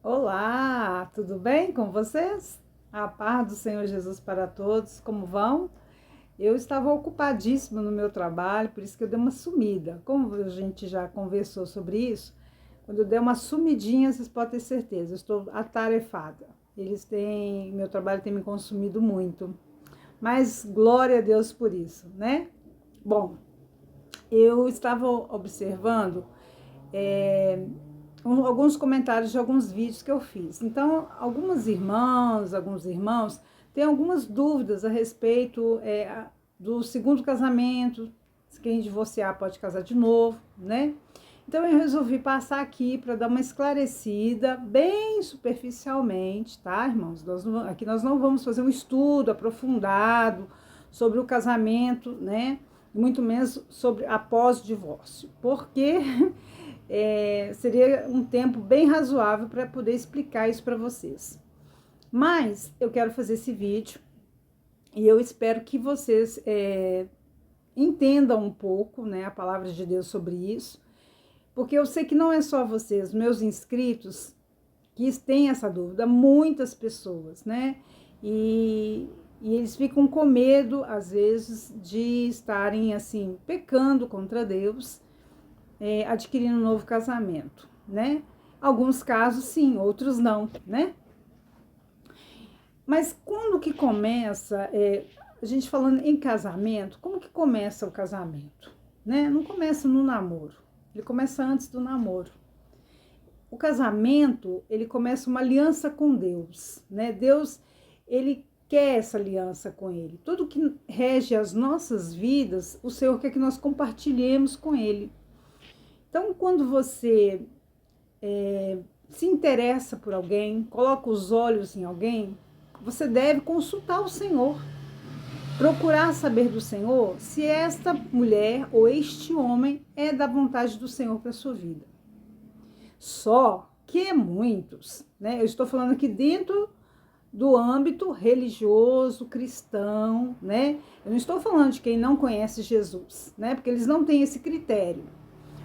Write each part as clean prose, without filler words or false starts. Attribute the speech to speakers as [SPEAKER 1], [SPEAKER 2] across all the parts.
[SPEAKER 1] Olá, tudo bem com vocês? A paz do Senhor Jesus para todos, como vão? Eu estava ocupadíssima no meu trabalho, por isso que eu dei uma sumida. Como a gente já conversou sobre isso, quando eu der uma sumidinha, vocês podem ter certeza, eu estou atarefada. Meu trabalho tem me consumido muito, mas glória a Deus por isso, né? Bom, eu estava observando alguns comentários de alguns vídeos que eu fiz. Então, alguns irmãos têm algumas dúvidas a respeito do segundo casamento, se quem divorciar pode casar de novo, né? Então eu resolvi passar aqui para dar uma esclarecida bem superficialmente, tá, irmãos? Aqui nós não vamos fazer um estudo aprofundado sobre o casamento, né? Muito menos sobre após o divórcio, porque seria um tempo bem razoável para poder explicar isso para vocês. Mas eu quero fazer esse vídeo e eu espero que vocês entendam um pouco, né, a palavra de Deus sobre isso, porque eu sei que não é só vocês, meus inscritos, que têm essa dúvida, muitas pessoas, né? E eles ficam com medo, às vezes, de estarem, assim, pecando contra Deus, adquirindo um novo casamento, né? Alguns casos sim, outros não, né? Mas quando que começa, a gente falando em casamento, como que começa o casamento? Né? Não começa no namoro, ele começa antes do namoro. O casamento, ele começa uma aliança com Deus, né? Deus, ele quer essa aliança com ele. Tudo que rege as nossas vidas, o Senhor quer que nós compartilhemos com ele. Então, quando você se interessa por alguém, coloca os olhos em alguém, você deve consultar o Senhor, procurar saber do Senhor se esta mulher ou este homem é da vontade do Senhor para a sua vida. Só que muitos, né? Eu estou falando aqui dentro do âmbito religioso, cristão, né? Eu não estou falando de quem não conhece Jesus, né? Porque eles não têm esse critério.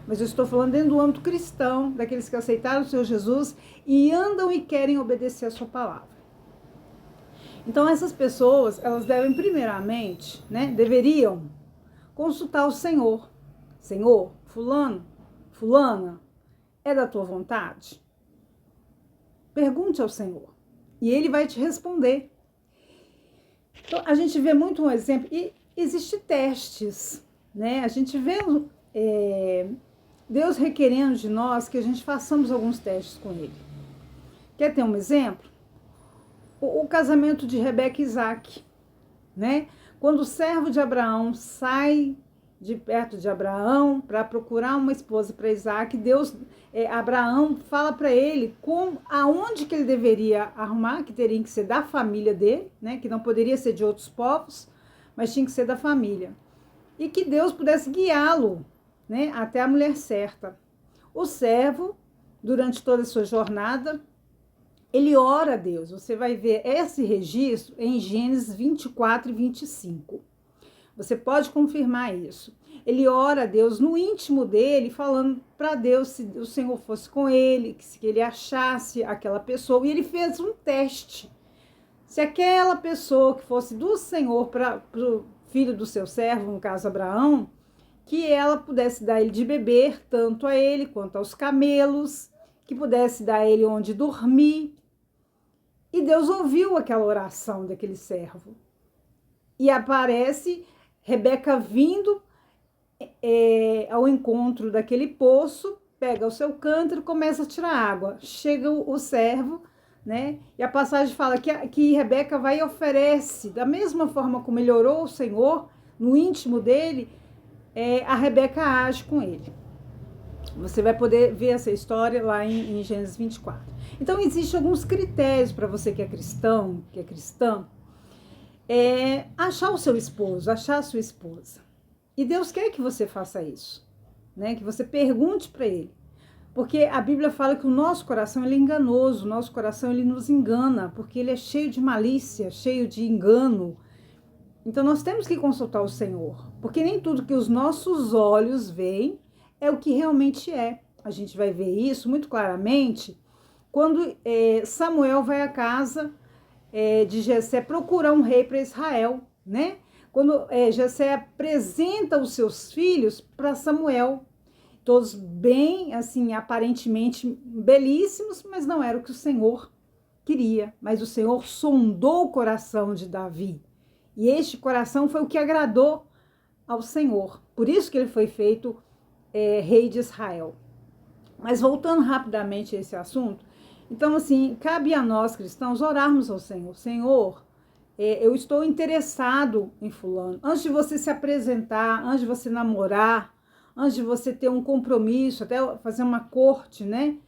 [SPEAKER 1] Mas eu estou falando dentro do âmbito cristão, daqueles que aceitaram o Senhor Jesus e andam e querem obedecer a sua palavra. Então essas pessoas, elas devem primeiramente, né, deveriam consultar o Senhor. Senhor, fulano, fulana, é da tua vontade? Pergunte ao Senhor e ele vai te responder. Então a gente vê muito um exemplo, e existem testes, né? A gente vê Deus requerendo de nós que a gente façamos alguns testes com ele. Quer ter um exemplo? O casamento de Rebeca e Isaac, né? Quando o servo de Abraão sai de perto de Abraão para procurar uma esposa para Isaac, Abraão fala para ele aonde que ele deveria arrumar, que teria que ser da família dele, né? Que não poderia ser de outros povos, mas tinha que ser da família. E que Deus pudesse guiá-lo, né, até a mulher certa. O servo, durante toda a sua jornada, ele ora a Deus. Você vai ver esse registro em Gênesis 24 e 25. Você pode confirmar isso. Ele ora a Deus no íntimo dele, falando para Deus se o Senhor fosse com ele, se ele achasse aquela pessoa. E ele fez um teste. Se aquela pessoa que fosse do Senhor para o filho do seu servo, no caso Abraão, que ela pudesse dar ele de beber, tanto a ele quanto aos camelos, que pudesse dar a ele onde dormir. E Deus ouviu aquela oração daquele servo. E aparece Rebeca vindo ao encontro daquele poço, pega o seu cântaro e começa a tirar água. Chega o servo, né? E a passagem fala que Rebeca vai e oferece, da mesma forma como ele orou ao Senhor, no íntimo dele, a Rebeca age com ele. Você vai poder ver essa história lá em Gênesis 24. Então, existem alguns critérios para você que é cristão, que é cristã, achar o seu esposo, achar a sua esposa. E Deus quer que você faça isso, né? Que você pergunte para ele. Porque a Bíblia fala que o nosso coração ele é enganoso, o nosso coração ele nos engana, porque ele é cheio de malícia, cheio de engano. Então nós temos que consultar o Senhor, porque nem tudo que os nossos olhos veem é o que realmente é. A gente vai ver isso muito claramente quando Samuel vai à casa de Jessé procurar um rei para Israel, né? Quando Jessé apresenta os seus filhos para Samuel, todos bem, assim, aparentemente belíssimos, mas não era o que o Senhor queria. Mas o Senhor sondou o coração de Davi, e este coração foi o que agradou ao Senhor. Por isso que ele foi feito rei de Israel. Mas voltando rapidamente a esse assunto, então, assim, cabe a nós cristãos orarmos ao Senhor. Senhor, eu estou interessado em fulano. Antes de você se apresentar, antes de você namorar, antes de você ter um compromisso, até fazer uma corte, né,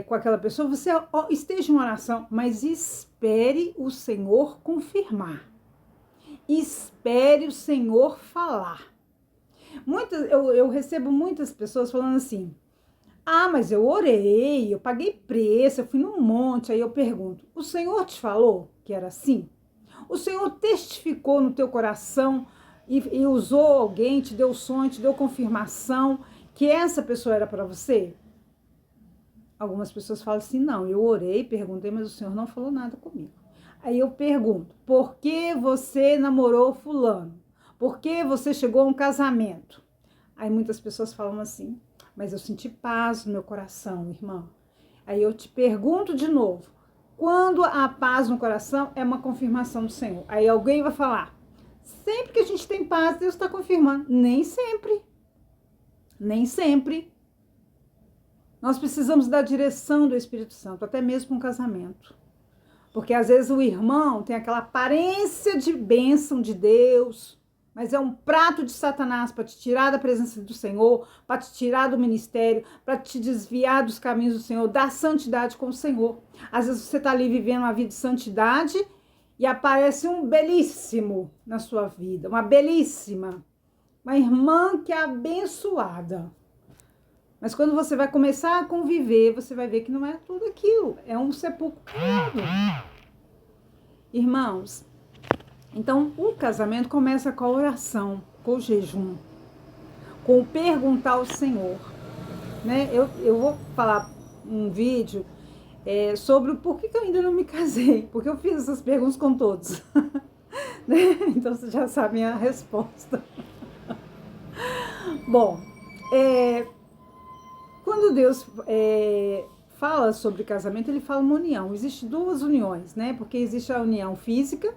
[SPEAKER 1] com aquela pessoa, você esteja em oração, mas espere o Senhor confirmar. Espere o Senhor falar. Eu recebo muitas pessoas falando assim: ah, mas eu orei, eu paguei preço, eu fui num monte. Aí eu pergunto: o Senhor te falou que era assim? O Senhor testificou no teu coração e usou alguém, te deu sonho, te deu confirmação que essa pessoa era para você? Algumas pessoas falam assim: não, eu orei, perguntei, mas o Senhor não falou nada comigo. Aí eu pergunto: por que você namorou fulano? Por que você chegou a um casamento? Aí muitas pessoas falam assim: mas eu senti paz no meu coração, irmã. Aí eu te pergunto de novo: quando a paz no coração é uma confirmação do Senhor? Aí alguém vai falar: sempre que a gente tem paz, Deus está confirmando. Nem sempre. Nem sempre. Nós precisamos da direção do Espírito Santo, até mesmo com um casamento. Porque às vezes o irmão tem aquela aparência de bênção de Deus, mas é um prato de Satanás para te tirar da presença do Senhor, para te tirar do ministério, para te desviar dos caminhos do Senhor, da santidade com o Senhor. Às vezes você está ali vivendo uma vida de santidade e aparece um belíssimo na sua vida, uma belíssima, uma irmã que é abençoada. Mas quando você vai começar a conviver, você vai ver que não é tudo aquilo, é um sepulcro caiado. Irmãos, então o casamento começa com a oração, com o jejum, com o perguntar ao Senhor, né? Eu vou falar um vídeo sobre o porquê que eu ainda não me casei, porque eu fiz essas perguntas com todos, né? Então vocês já sabem a resposta. Bom, quando Deus fala sobre casamento, ele fala uma união. Existem duas uniões, né? Porque existe a união física,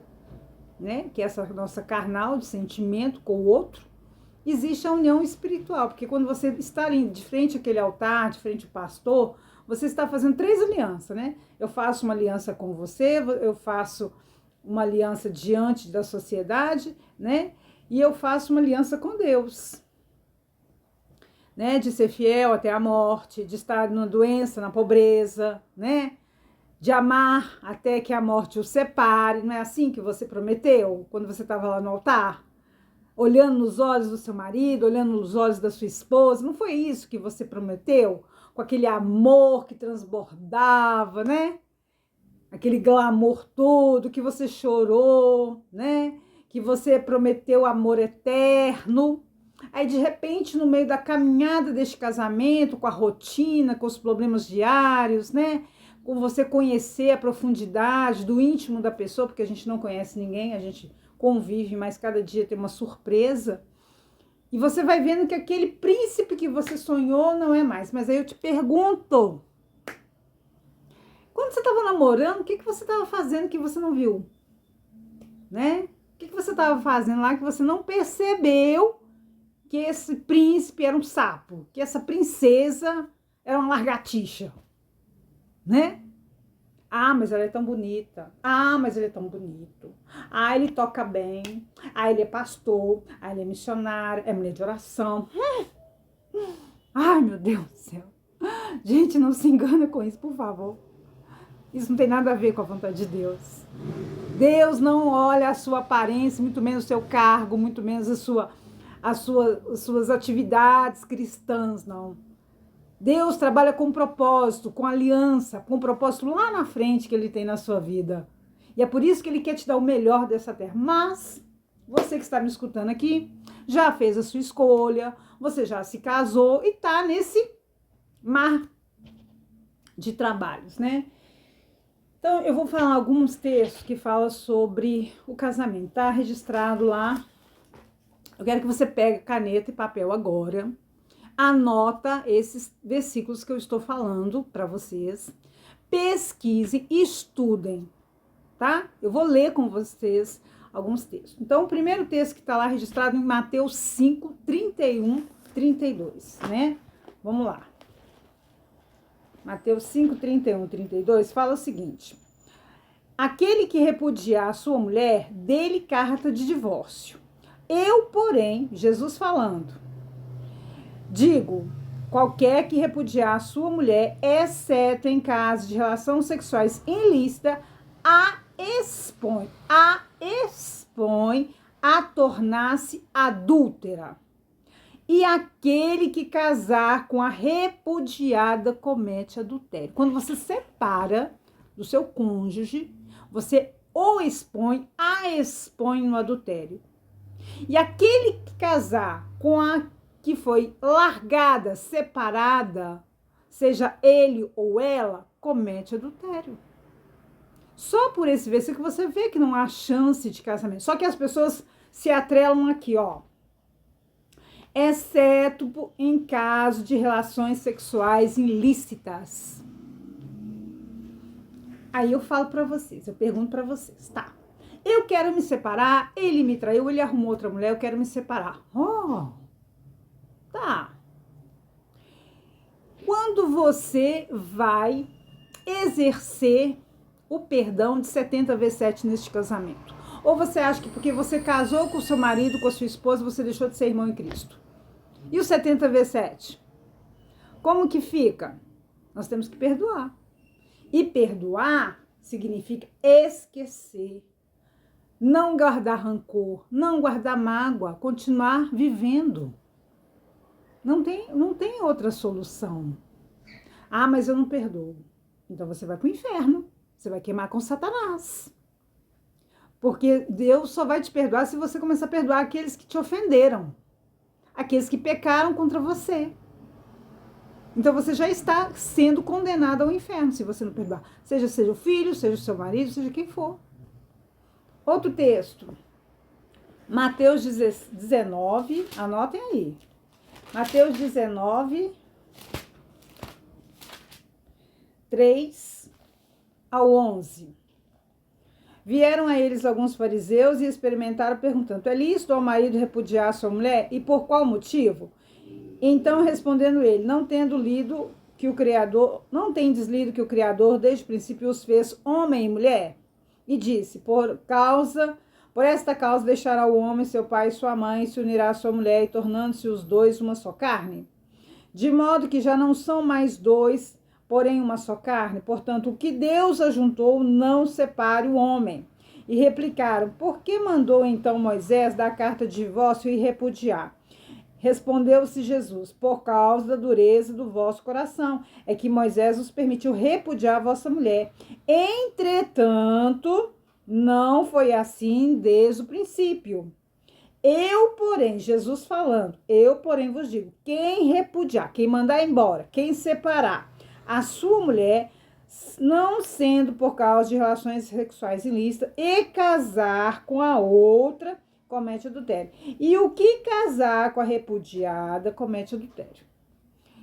[SPEAKER 1] né? Que é essa nossa carnal de sentimento com o outro. Existe a união espiritual, porque quando você está ali de frente àquele altar, de frente ao pastor, você está fazendo 3 alianças, né? Eu faço uma aliança com você, eu faço uma aliança diante da sociedade, né? E eu faço uma aliança com Deus, né, de ser fiel até a morte, de estar na doença, na pobreza, né, de amar até que a morte o separe. Não é assim que você prometeu quando você estava lá no altar? Olhando nos olhos do seu marido, olhando nos olhos da sua esposa, não foi isso que você prometeu? Com aquele amor que transbordava, né? Aquele glamour todo, que você chorou, né? Que você prometeu amor eterno. Aí, de repente, no meio da caminhada deste casamento, com a rotina, com os problemas diários, né? Com você conhecer a profundidade do íntimo da pessoa, porque a gente não conhece ninguém, a gente convive, mas cada dia tem uma surpresa. E você vai vendo que aquele príncipe que você sonhou não é mais. Mas aí eu te pergunto, quando você estava namorando, o que você estava fazendo que você não viu? Né? O que você estava fazendo lá que você não percebeu que esse príncipe era um sapo, que essa princesa era uma lagartixa, né? Ah, mas ela é tão bonita. Ah, mas ele é tão bonito. Ah, ele toca bem. Ah, ele é pastor. Ah, ele é missionário. É mulher de oração. Ai, meu Deus do céu. Gente, não se engana com isso, por favor. Isso não tem nada a ver com a vontade de Deus. Deus não olha a sua aparência, muito menos o seu cargo, muito menos as suas atividades cristãs, não. Deus trabalha com propósito, com aliança, com propósito lá na frente que Ele tem na sua vida. E é por isso que Ele quer te dar o melhor dessa terra. Mas você que está me escutando aqui, já fez a sua escolha, você já se casou e está nesse mar de trabalhos, né? Então, eu vou falar alguns textos que falam sobre o casamento. Tá registrado lá. Eu quero que você pegue caneta e papel agora. Anota esses versículos que eu estou falando para vocês. Pesquisem, estudem, tá? Eu vou ler com vocês alguns textos. Então, o primeiro texto que está lá registrado em Mateus 5, 31, 32, né? Vamos lá. Mateus 5, 31, 32 fala o seguinte: aquele que repudiar a sua mulher, dê-lhe carta de divórcio. Eu, porém, Jesus falando, digo, qualquer que repudiar a sua mulher, exceto em caso de relações sexuais ilícita, a expõe a tornar-se adúltera. E aquele que casar com a repudiada comete adultério. Quando você separa do seu cônjuge, você o expõe no adultério. E aquele que casar com a que foi largada, separada, seja ele ou ela, comete adultério. Só por esse versículo você vê que não há chance de casamento. Só que as pessoas se atrelam aqui, ó. Exceto em caso de relações sexuais ilícitas. Aí eu falo pra vocês, eu pergunto pra vocês, tá? Eu quero me separar, ele me traiu, ele arrumou outra mulher, eu quero me separar. Oh, tá. Quando você vai exercer o perdão de 70 vezes 7 neste casamento? Ou você acha que porque você casou com o seu marido, com a sua esposa, você deixou de ser irmão em Cristo? E o 70 vezes 7? Como que fica? Nós temos que perdoar. E perdoar significa esquecer. Não guardar rancor, não guardar mágoa, continuar vivendo. Não tem outra solução. Ah, mas eu não perdoo. Então você vai para o inferno. Você vai queimar com Satanás. Porque Deus só vai te perdoar se você começar a perdoar aqueles que te ofenderam. Aqueles que pecaram contra você. Então você já está sendo condenado ao inferno se você não perdoar. Seja o filho, seja o seu marido, seja quem for. Outro texto. Mateus 19, anotem aí. Mateus 19, 3 ao 11. Vieram a eles alguns fariseus e experimentaram perguntando: é lícito ao marido repudiar a sua mulher? E por qual motivo? Então, respondendo ele, não tendes lido que o Criador desde o princípio os fez homem e mulher? E disse, por esta causa deixará o homem seu pai e sua mãe, e se unirá à sua mulher, e tornando-se os dois uma só carne. De modo que já não são mais dois, porém uma só carne. Portanto, o que Deus ajuntou, não separe o homem. E replicaram, por que mandou então Moisés dar carta de divórcio e repudiar? Respondeu-se Jesus, por causa da dureza do vosso coração, é que Moisés os permitiu repudiar a vossa mulher. Entretanto, não foi assim desde o princípio. Eu, porém, Jesus falando, eu, porém, vos digo, quem repudiar, quem mandar embora, quem separar a sua mulher, não sendo por causa de relações sexuais ilícitas, e casar com a outra, comete adultério. E o que casar com a repudiada, comete adultério.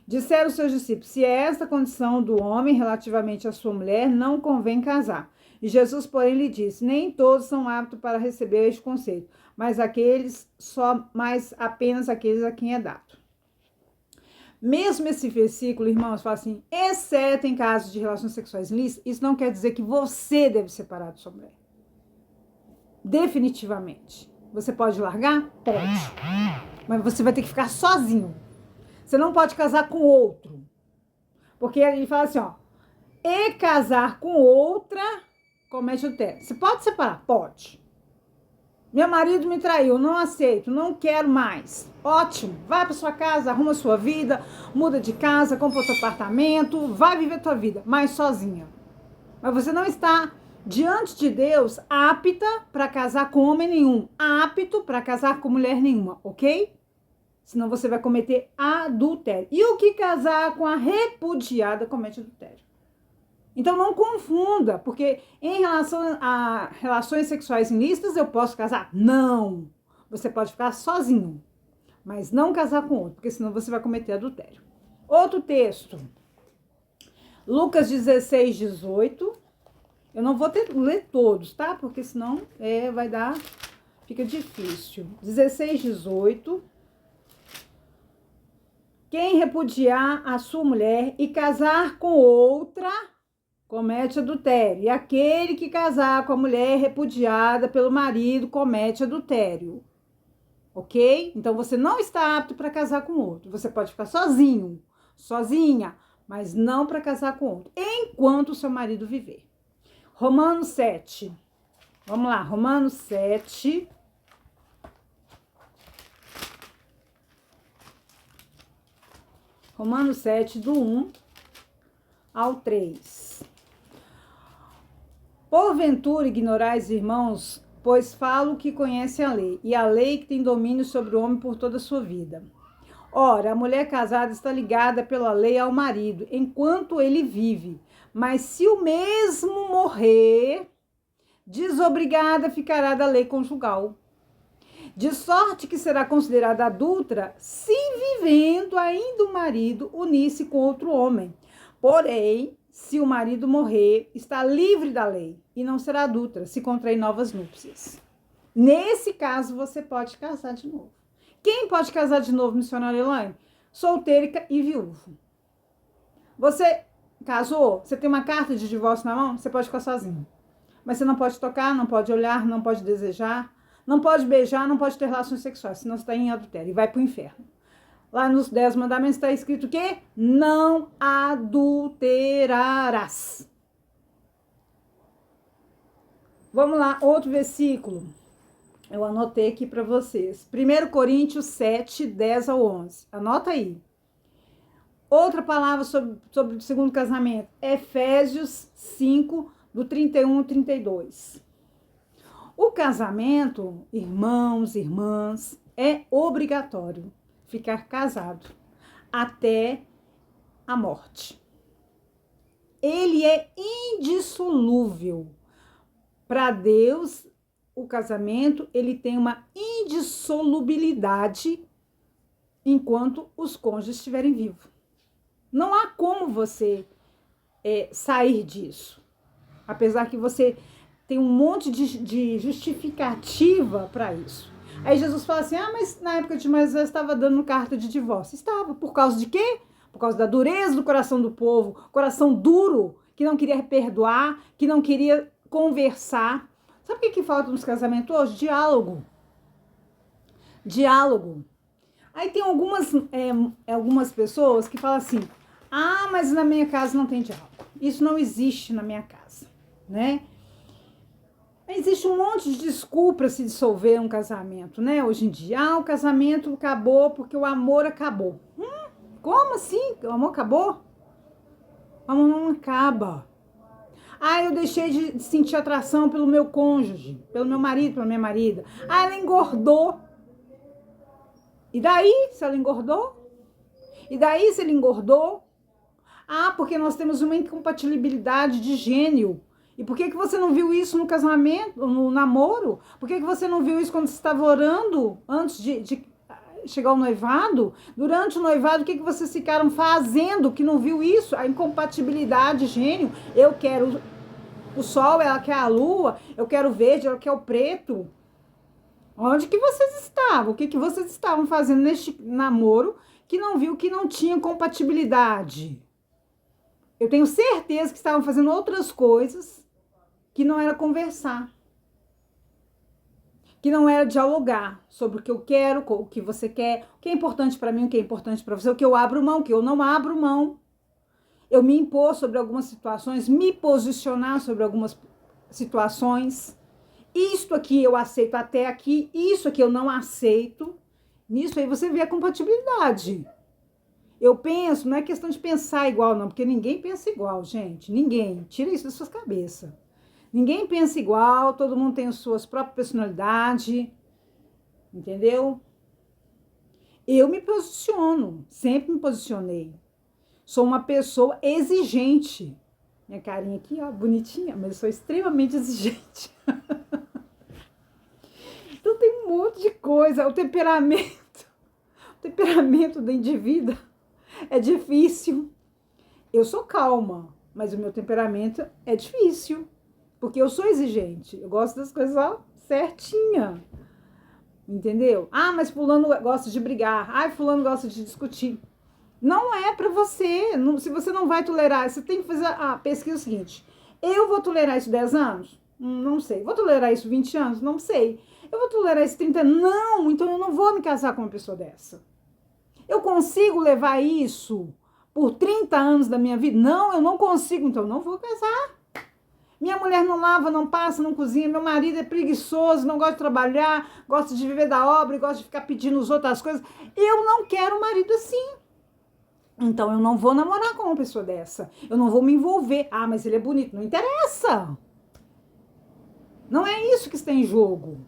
[SPEAKER 1] Disseram os seus discípulos, se é esta a condição do homem relativamente à sua mulher, não convém casar. E Jesus, porém, lhe disse, nem todos são aptos para receber este conselho, mas apenas aqueles a quem é dado. Mesmo esse versículo, irmãos, fala assim, exceto em casos de relações sexuais ilícitas, isso não quer dizer que você deve separar da sua mulher. Definitivamente. Você pode largar? Pode. Mas você vai ter que ficar sozinho. Você não pode casar com outro. Porque ele fala assim, ó, e casar com outra, comete adultério. Você pode separar? Pode. Meu marido me traiu, não aceito, não quero mais. Ótimo, vai para sua casa, arruma sua vida, muda de casa, compra outro apartamento, vai viver tua vida, mas sozinha. Mas você não está diante de Deus apta para casar com homem nenhum, apto para casar com mulher nenhuma, ok? Senão você vai cometer adultério. E o que casar com a repudiada comete adultério. Então não confunda, porque em relação a relações sexuais ilícitas eu posso casar? Não! Você pode ficar sozinho, mas não casar com outro, porque senão você vai cometer adultério. Outro texto, Lucas 16, 18. Eu não vou ler todos, tá? Porque senão fica difícil. 16, 18. Quem repudiar a sua mulher e casar com outra, comete adultério. E aquele que casar com a mulher repudiada pelo marido, comete adultério. Ok? Então você não está apto para casar com outro. Você pode ficar sozinho, sozinha, mas não para casar com outro, enquanto o seu marido viver. Romanos 7. Vamos lá, Romanos 7. Romanos 7, do 1 ao 3. Porventura ignorais, irmãos, pois falo que conhece a lei, e a lei que tem domínio sobre o homem por toda a sua vida. Ora, a mulher casada está ligada pela lei ao marido, enquanto ele vive. Mas se o mesmo morrer, desobrigada ficará da lei conjugal. De sorte que será considerada adúltera se vivendo ainda o marido unir-se com outro homem. Porém, se o marido morrer, está livre da lei e não será adúltera se contrair novas núpcias. Nesse caso, você pode casar de novo. Quem pode casar de novo, missionária Elaine? Solteira e viúvo. Você casou, você tem uma carta de divórcio na mão, você pode ficar sozinho. Mas você não pode tocar, não pode olhar, não pode desejar, não pode beijar, não pode ter relações sexuais, senão você está em adultério e vai para o inferno. Lá nos 10 mandamentos está escrito o quê? Não adulterarás. Vamos lá, outro versículo. Eu anotei aqui para vocês. 1 Coríntios 7, 10 ao 11. Anota aí. Outra palavra sobre o segundo casamento. Efésios 5, do 31 ao 32. O casamento, irmãos, irmãs, é obrigatório ficar casado até a morte. Ele é indissolúvel. Para Deus, o casamento, ele tem uma indissolubilidade enquanto os cônjuges estiverem vivos. Não há como você sair disso. Apesar que você tem um monte de justificativa para isso. Aí Jesus fala assim, mas na época de Moisés estava dando carta de divórcio. Estava. Por causa de quê? Por causa da dureza do coração do povo. Coração duro, que não queria perdoar, que não queria conversar. Sabe o que falta nos casamentos hoje? Diálogo. Diálogo. Aí tem algumas pessoas que falam assim, mas na minha casa não tem diálogo. Isso não existe na minha casa, né? Existe um monte de desculpa para se dissolver um casamento, né? Hoje em dia, o casamento acabou porque o amor acabou. Como assim? O amor acabou? O amor não acaba. Eu deixei de sentir atração pelo meu cônjuge, pelo meu marido, pela minha marida. Ela engordou. E daí, se ela engordou? E daí, se ele engordou? Porque nós temos uma incompatibilidade de gênio. E por que você não viu isso no casamento, no namoro? Por que você não viu isso quando você estava orando antes de chegar ao noivado? Durante o noivado, o que vocês ficaram fazendo que não viu isso? A incompatibilidade de gênio. Eu quero o sol, ela quer a lua, eu quero o verde, ela quer o preto. Onde que vocês estavam? O que vocês estavam fazendo neste namoro que não viu que não tinha compatibilidade? Eu tenho certeza que estavam fazendo outras coisas que não era conversar. Que não era dialogar sobre o que eu quero, o que você quer, o que é importante para mim, o que é importante para você, o que eu abro mão, o que eu não abro mão. Eu me impor sobre algumas situações, me posicionar sobre algumas situações. Isto aqui eu aceito até aqui, isso aqui eu não aceito. Nisso aí você vê a compatibilidade. Eu penso, não é questão de pensar igual não, porque ninguém pensa igual, gente. Ninguém. Tira isso das suas cabeças. Ninguém pensa igual, todo mundo tem as suas próprias personalidades. Entendeu? Eu me posiciono, sempre me posicionei. Sou uma pessoa exigente. Minha carinha aqui, ó, bonitinha, mas eu sou extremamente exigente. Então tem um monte de coisa. O temperamento do indivíduo é difícil. Eu sou calma, mas o meu temperamento é difícil. Porque eu sou exigente. Eu gosto das coisas, ó, certinha. Entendeu? Ah, mas fulano gosta de brigar. Ah, fulano gosta de discutir. Não é pra você. Se você não vai tolerar, você tem que fazer a pesquisa seguinte. Eu vou tolerar isso 10 anos? Não sei. Vou tolerar isso 20 anos? Não sei. Eu vou tolerar isso 30 anos? Não, então eu não vou me casar com uma pessoa dessa. Eu consigo levar isso por 30 anos da minha vida? Não, eu não consigo, então eu não vou casar. Minha mulher não lava, não passa, não cozinha. Meu marido é preguiçoso, não gosta de trabalhar, gosta de viver da obra e gosta de ficar pedindo as outras coisas. Eu não quero um marido assim. Então eu não vou namorar com uma pessoa dessa. Eu não vou me envolver. Ah, mas ele é bonito. Não interessa. Não é isso que está em jogo.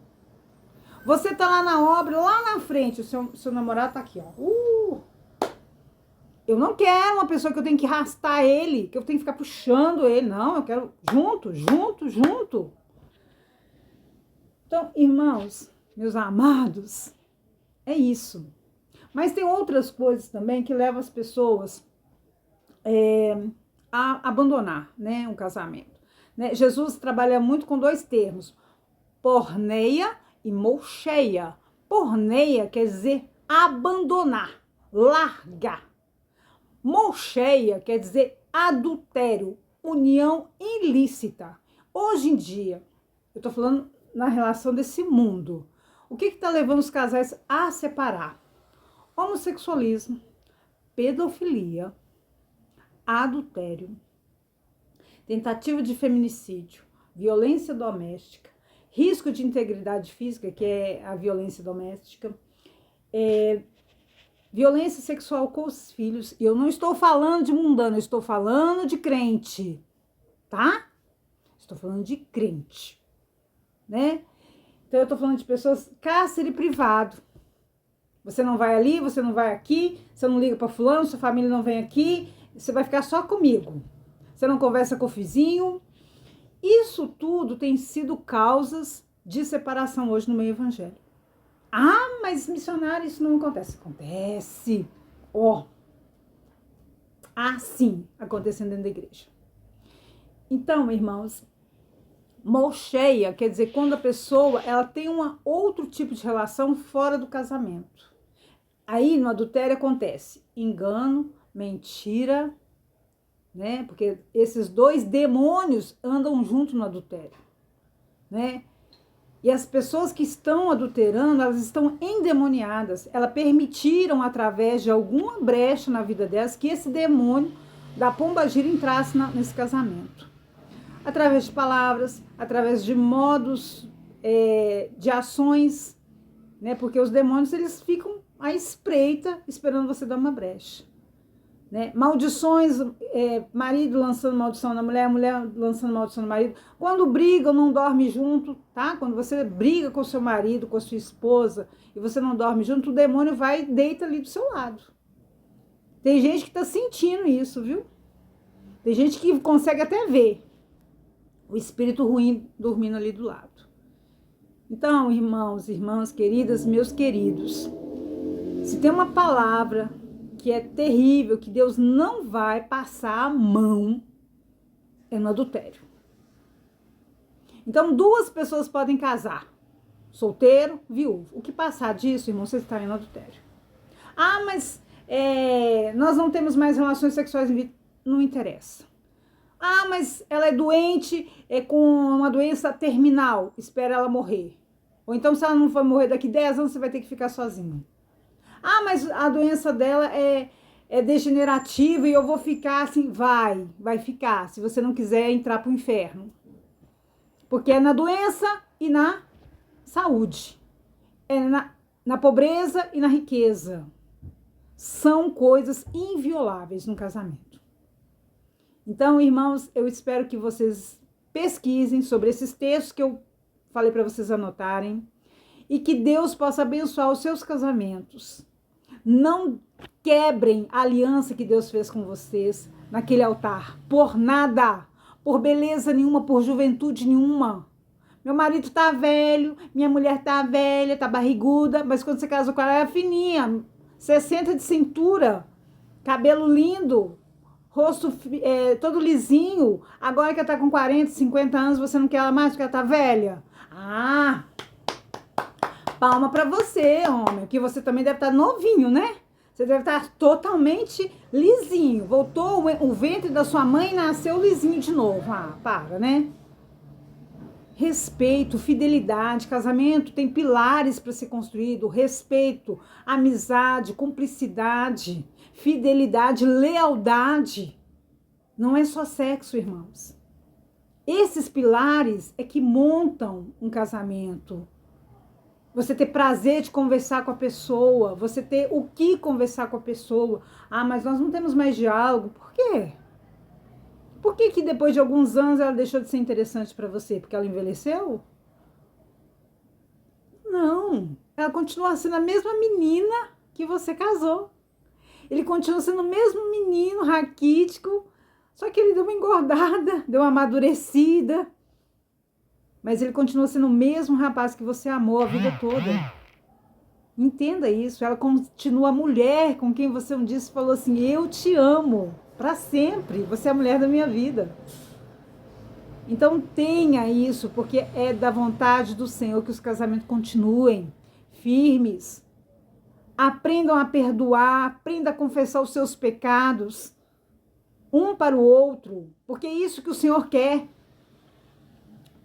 [SPEAKER 1] Você tá lá na obra, lá na frente, o seu namorado tá aqui, ó. Eu não quero uma pessoa que eu tenho que arrastar ele, que eu tenho que ficar puxando ele. Não, eu quero junto, junto, junto. Então, irmãos, meus amados, é isso. Mas tem outras coisas também que levam as pessoas a abandonar, né, um casamento. Né? Jesus trabalha muito com dois termos, porneia e mocheia. Porneia quer dizer abandonar, largar. Mocheia quer dizer adultério, união ilícita. Hoje em dia, eu tô falando na relação desse mundo. O que tá levando os casais a separar? Homossexualismo, pedofilia, adultério, tentativa de feminicídio, violência doméstica, risco de integridade física, que é a violência doméstica, violência sexual com os filhos. E eu não estou falando de mundano, eu estou falando de crente, tá? Estou falando de crente, né? Então eu estou falando de pessoas cárcere privado. Você não vai ali, você não vai aqui, você não liga para fulano, sua família não vem aqui, você vai ficar só comigo. Você não conversa com o vizinho. Isso tudo tem sido causas de separação hoje no meio evangélico. Ah, mas missionário, isso não acontece. Acontece. Ó. Assim, acontecendo dentro da igreja. Então, irmãos, mocheia quer dizer quando a pessoa ela tem outro tipo de relação fora do casamento. Aí no adultério acontece engano, mentira, né? Porque esses dois demônios andam junto no adultério, né? E as pessoas que estão adulterando, elas estão endemoniadas. Elas permitiram, através de alguma brecha na vida delas, que esse demônio da pombagira entrasse nesse casamento. Através de palavras, através de modos, de ações, né? Porque os demônios, eles ficam à espreita, esperando você dar uma brecha. Né? Maldições, marido lançando maldição na mulher, mulher lançando maldição no marido. Quando brigam, não dorme junto, tá? Quando você briga com o seu marido, com a sua esposa, e você não dorme junto, o demônio vai e deita ali do seu lado. Tem gente que tá sentindo isso, viu? Tem gente que consegue até ver o espírito ruim dormindo ali do lado. Então, irmãos, irmãs, queridas, meus queridos, se tem uma palavra que é terrível, que Deus não vai passar a mão, é no adultério. Então, duas pessoas podem casar, solteiro, viúvo. O que passar disso, irmão, você está em adultério. Ah, mas nós não temos mais relações sexuais em vida. Não interessa. Ah, mas ela é doente, com uma doença terminal, espera ela morrer. Ou então, se ela não for morrer daqui 10 anos, você vai ter que ficar sozinho. Ah, mas a doença dela é degenerativa e eu vou ficar assim. Vai ficar, se você não quiser entrar pro inferno. Porque é na doença e na saúde. É na pobreza e na riqueza. São coisas invioláveis no casamento. Então, irmãos, eu espero que vocês pesquisem sobre esses textos que eu falei para vocês anotarem. E que Deus possa abençoar os seus casamentos. Não quebrem a aliança que Deus fez com vocês naquele altar. Por nada. por beleza nenhuma, por juventude nenhuma. Meu marido tá velho, minha mulher tá velha, tá barriguda, mas quando você casou com ela, ela é fininha, 60 de cintura, cabelo lindo, rosto todo lisinho. Agora que ela tá com 40, 50 anos, você não quer ela mais porque ela tá velha? Ah, palma pra você, homem, que você também deve estar novinho, né? Você deve estar totalmente lisinho. Voltou o ventre da sua mãe e nasceu lisinho de novo. Ah, para, né? Respeito, fidelidade, casamento tem pilares para ser construído. Respeito, amizade, cumplicidade, fidelidade, lealdade. Não é só sexo, irmãos. Esses pilares é que montam um casamento. Você ter prazer de conversar com a pessoa, você ter o que conversar com a pessoa. Ah, mas nós não temos mais diálogo. Por quê? Por que que depois de alguns anos ela deixou de ser interessante para você? Porque ela envelheceu? Não. Ela continua sendo a mesma menina que você casou. Ele continua sendo o mesmo menino raquítico, só que ele deu uma engordada, deu uma amadurecida. Mas ele continua sendo o mesmo rapaz que você amou a vida toda. Entenda isso. Ela continua a mulher com quem você um dia falou assim: eu te amo para sempre. Você é a mulher da minha vida. Então tenha isso, porque é da vontade do Senhor que os casamentos continuem firmes. Aprendam a perdoar, aprendam a confessar os seus pecados um para o outro, porque é isso que o Senhor quer.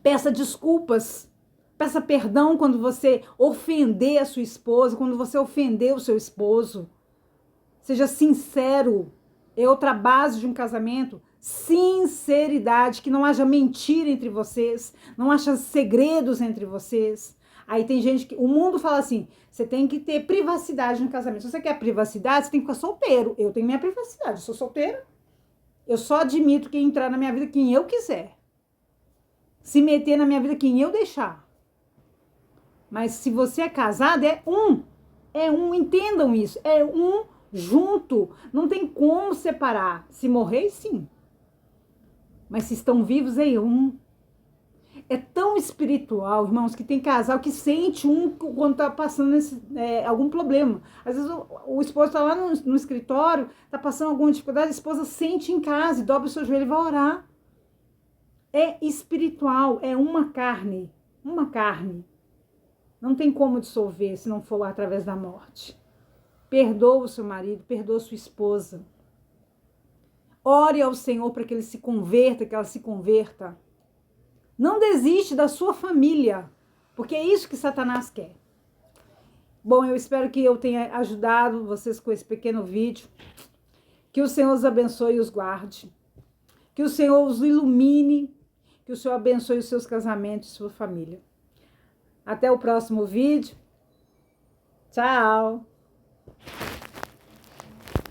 [SPEAKER 1] Peça desculpas, peça perdão quando você ofender a sua esposa, quando você ofendeu o seu esposo. Seja sincero. É outra base de um casamento. Sinceridade, que não haja mentira entre vocês, não haja segredos entre vocês. Aí tem gente que... O mundo fala assim, você tem que ter privacidade no casamento. Se você quer privacidade, você tem que ficar solteiro. Eu tenho minha privacidade, eu sou solteira. Eu só admito quem entrar na minha vida quem eu quiser. Se meter na minha vida quem eu deixar. Mas se você é casado, é um, entendam isso, é um junto, não tem como separar. Se morrer, sim. Mas se estão vivos, é um. É tão espiritual, irmãos, que tem casal que sente um quando tá passando algum problema. Às vezes o esposo tá lá no escritório, tá passando alguma dificuldade, a esposa sente em casa e dobra o seu joelho e vai orar. É espiritual, é uma carne. Uma carne. Não tem como dissolver se não for através da morte. Perdoa o seu marido, perdoa a sua esposa. Ore ao Senhor para que ele se converta, que ela se converta. Não desiste da sua família, porque é isso que Satanás quer. Bom, eu espero que eu tenha ajudado vocês com esse pequeno vídeo. Que o Senhor os abençoe e os guarde. Que o Senhor os ilumine. Que o Senhor abençoe os seus casamentos e sua família. Até o próximo vídeo. Tchau!